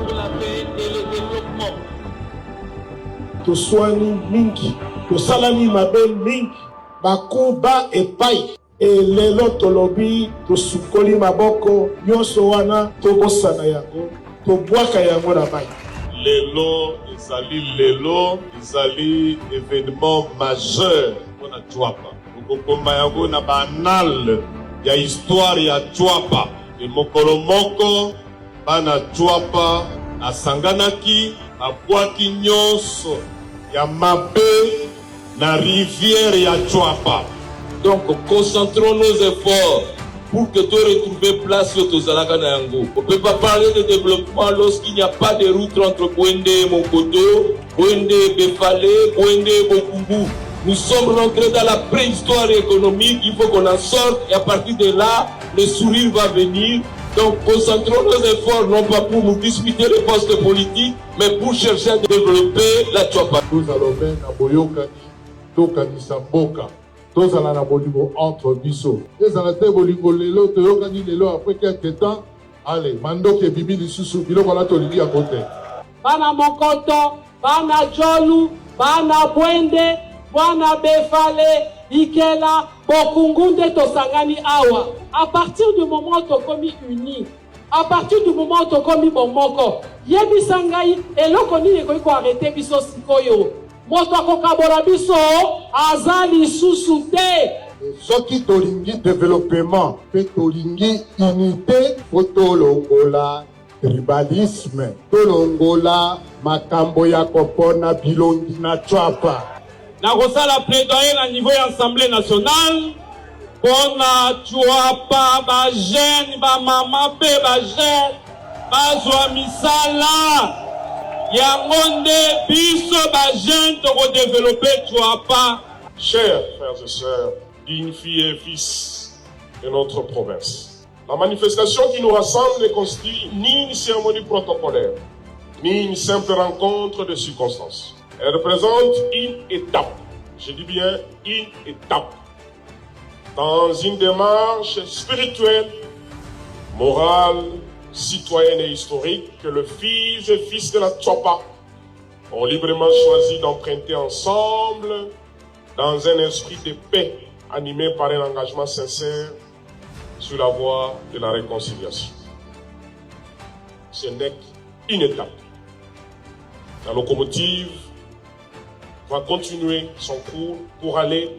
pour la paix et le développement. Toswani mingi, tosalani mabe mingi, bakuba epai. Lelo tolobi tosukoli maboko nyonso wana tobosana yango tobwaka yango na mai. Lelo ezali événement majeur mpona Tchwapa. Okokoma yango na banal ya histoire ya Tchwapa. Mokolo moko bana Tchwapa asanganaki babwaki nyonso ya mabe na rivière ya Tchwapa. Donc, concentrons nos efforts pour que tu retrouves place au Tozalaka na yango. On ne peut pas parler de développement lorsqu'il n'y a pas de route entre Bwende et Mokoto, Bwende et Befale, Bwende et Bokumbu. Nous sommes rentrés dans la préhistoire économique, il faut qu'on en sorte et à partir de là, le sourire va venir. Donc, concentrons nos efforts non pas pour nous disputer les postes politiques, mais pour chercher à développer la Tchwapa. Nous allons bien à Boyokani, Tokanisa Boka. Tozala na bolingo entre biso. Ezala te bolingo lelo toyokani lelo après quelques temps. Allez, mandoke bibi lisusu biloko na tolingi ya kote. Bana Mokoto, bana Jolu, bana Bwende, bana Befale, Ikela, Bokungunde tosangani awa. À partir du moment où tokomi uni, à partir du moment où tokomi bomoko, yebisa ngai eloko nini ko arrêter biso sikoyo. Moto akokabora biso azali susu te. Soki tolingi développement, pe tolingi unité, tolongola tribalisme, tolongola makambo ya kopona bilongi na Tchwapa. Na kosala plaidoyer na niveau ya Assemblée nationale, pona Tchwapa ba jeune ba mama pe ba jeune bazwa misala. Yangonde biso ba jeune to développer Tchwapa. Chers frères et sœurs, dignes filles et fils de notre province, la manifestation qui nous rassemble ne constitue ni une cérémonie protocolaire, ni une simple rencontre de circonstances. Elle représente une étape, je dis bien une étape, dans une démarche spirituelle, morale, citoyenne et historique que le fils et fils de la Tchwapa ont librement choisi d'emprunter ensemble dans un esprit de paix animé par un engagement sincère sur la voie de la réconciliation. Ce n'est qu'une étape. La locomotive va continuer son cours pour aller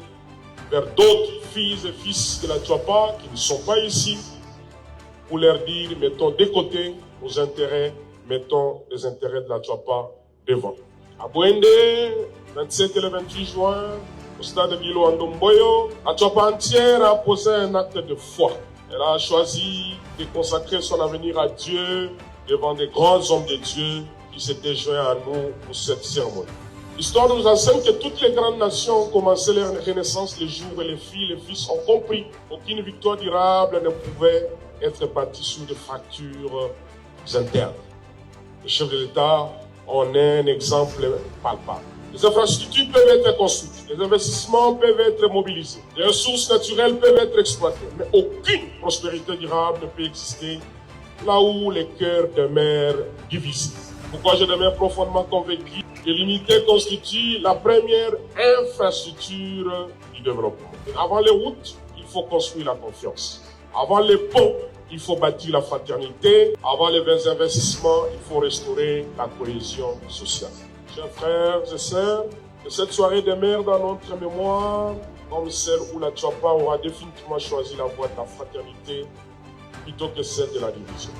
vers d'autres filles et fils de la Tchwapa qui ne sont pas ici, pour leur dire, mettons de côté nos intérêts, mettons les intérêts de la Tchwapa devant. À Bwende, 27 et le 28 juin, au stade de Bilo Andomboyo, la Tchwapa entière a posé un acte de foi. Elle a choisi de consacrer son avenir à Dieu devant des grands hommes de Dieu qui s'étaient joints à nous pour cette cérémonie. L'histoire nous enseigne que toutes les grandes nations ont commencé leur renaissance le jour où les filles et les fils ont compris qu'aucune victoire durable ne pouvait être bâtie sur des fractures internes. Les chefs de l'État en est un exemple palpable. Les infrastructures peuvent être construites, les investissements peuvent être mobilisés, les ressources naturelles peuvent être exploitées, mais aucune prospérité durable ne peut exister là où les cœurs demeurent divisés. Pourquoi je demeure profondément convaincu que l'unité constitue la première infrastructure du développement. Avant les routes, il faut construire la confiance. Avant les ponts, il faut bâtir la fraternité. Avant les investissements, il faut restaurer la cohésion sociale. Chers frères et sœurs, que cette soirée demeure dans notre mémoire comme celle où la Tchwapa aura définitivement choisi la voie de la fraternité plutôt que celle de la division.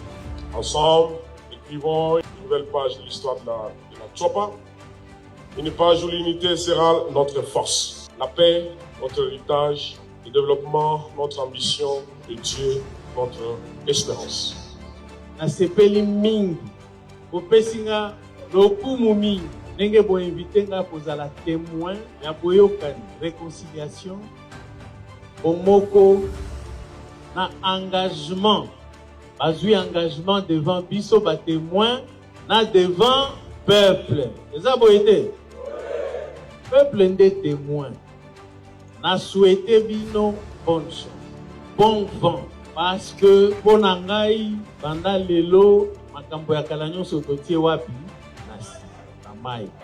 Ensemble, écrivons une nouvelle page de l'histoire de la Tchwapa. Une page où l'unité sera notre force. La paix, notre héritage, le développement, notre ambition, et Dieu, notre espérance. Nasepeli mingi, opesinga lokumu mingi, nenge bo invité nga kozala témoin ya boyokani, réconciliation, omoko na engagement, bazui engagement devant biso ba témoin, na devant peuple. Eza boyete? Peuple nde témoin. Na souhaité bino bonne chance, bon vent. Parce que Bonangai, pendant lelo,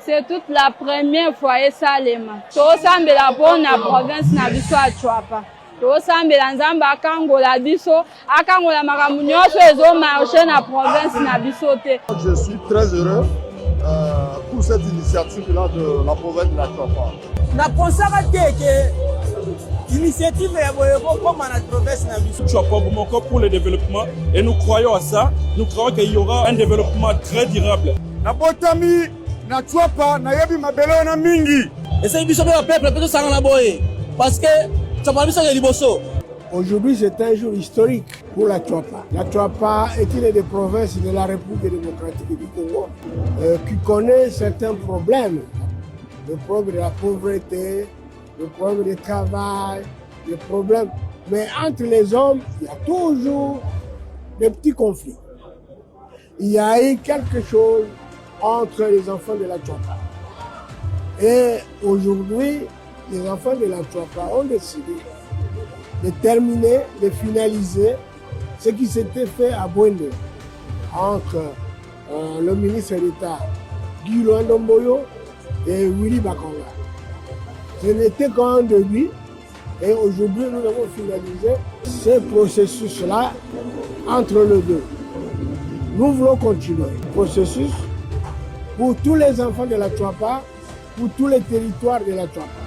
C'est toute la première fois et Salema. Tosambela pona province na biso a Chwapa. Tosambela nzamba akangola biso, akangola makambo nyonso ezo marché na province na biso te. Je suis très heureux pour cette initiative-là de la province de la Chwapa. Na pensaka te que l'initiative ya boyeko comme na province na biso. Chwapa Bamako pour le développement et nous croyons à ça. Nous croyons qu'il y aura un développement très durable. Na botami na Chwapa na yebi mabelo na mingi. Et c'est biso ba peuple peut sanga na boye parce que Chwapa biso ya liboso. Aujourd'hui, c'est un jour historique pour la Chwapa. La Chwapa est une des provinces de la République démocratique du Congo qui connaît certains problèmes. Le problème de la pauvreté, le problème du travail, le problème. Mais entre les hommes, il y a toujours des petits conflits. Il y a eu quelque chose entre les enfants de la Chwapa. Et aujourd'hui, les enfants de la Chwapa ont décidé de terminer, de finaliser ce qui s'était fait à Bwende entre le ministre d'État Guy Luandomboyo et Willy Bakonga. Ce n'était qu'un début et aujourd'hui nous avons finalisé ce processus-là entre les deux. Nous voulons continuer le processus pour tous les enfants de la Chwapa, pour tous les territoires de la Chwapa.